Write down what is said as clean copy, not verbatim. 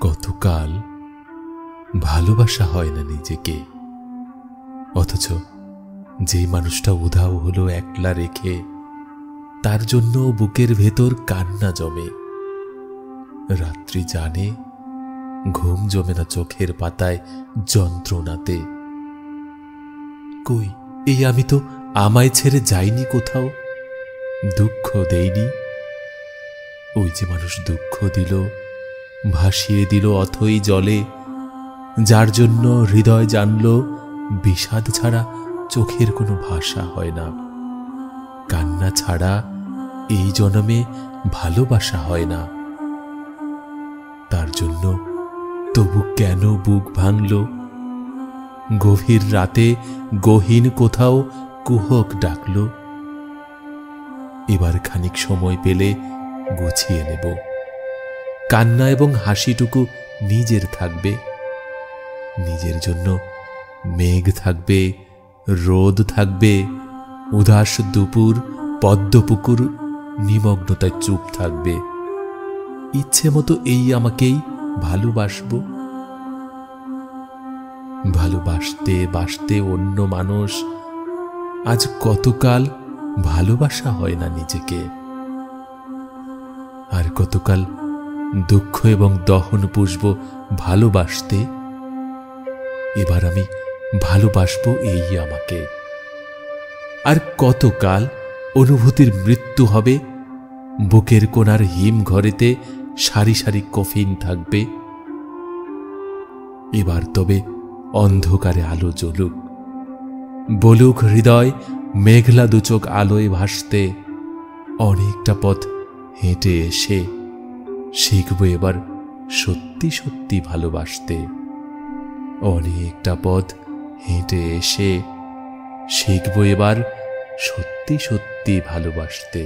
কতকাল ভালোবাসা হয় না নিজেকে, অথচ যে মানুষটা উধাও হলো একলা রেখে, তার জন্য বুকের ভেতর কান্না জমে। রাত্রি জানে ঘুম জমে না চোখের পাতায় যন্ত্রণাতে। কই এই আমি তো আমায় ছেড়ে যাইনি কোথাও, দুঃখ দেইনি। ওই যে মানুষ দুঃখ দিল, ভাসিয়ে দিল অথই জলে, যার জন্য হৃদয় জানল বিষাদ ছাড়া চোখের কোনো ভাষা হয় না, কান্না ছাড়া এই জন্মে ভালোবাসা হয় না। তার জন্য তবু কেন বুক ভাঙল? গভীর রাতে গহীন কোথাও কুহক ডাকল। এবার খানিক সময় পেলে গুছিয়ে নেব, কান্না এবং হাসিটুকু নিজের থাকবে। নিজের জন্য মেঘ থাকবে, রোদ থাকবে, উদাস দুপুর, পদ্মপুকুর নিমগ্নতায় চুপ থাকবে। ইচ্ছে মতো এই আমাকেই ভালোবাসবো। ভালোবাসতে বাসতে অন্য মানুষ, আজ কতকাল ভালোবাসা হয় না নিজেকে। আর কতকাল দুঃখ এবং দহন পুষব ভালোবাসতে। এবার আমি ভালোবাসবো এই আমাকে। আর কতকাল অনুভূতির মৃত্যু হবে, বুকের কোণার হিম ঘরেতে সারি সারি কফিন থাকবে। এবার তবে অন্ধকারে আলো জ্বলুক, বলুক হৃদয় মেঘলা দুচোখ আলোয় ভাসতে। অনেকটা পথ হেঁটে এসে শিখব এবার সত্যি সত্যি ভালোবাসতে। অনেকটা পথ হেঁটে এসে শিখব এবার সত্যি সত্যি ভালোবাসতে।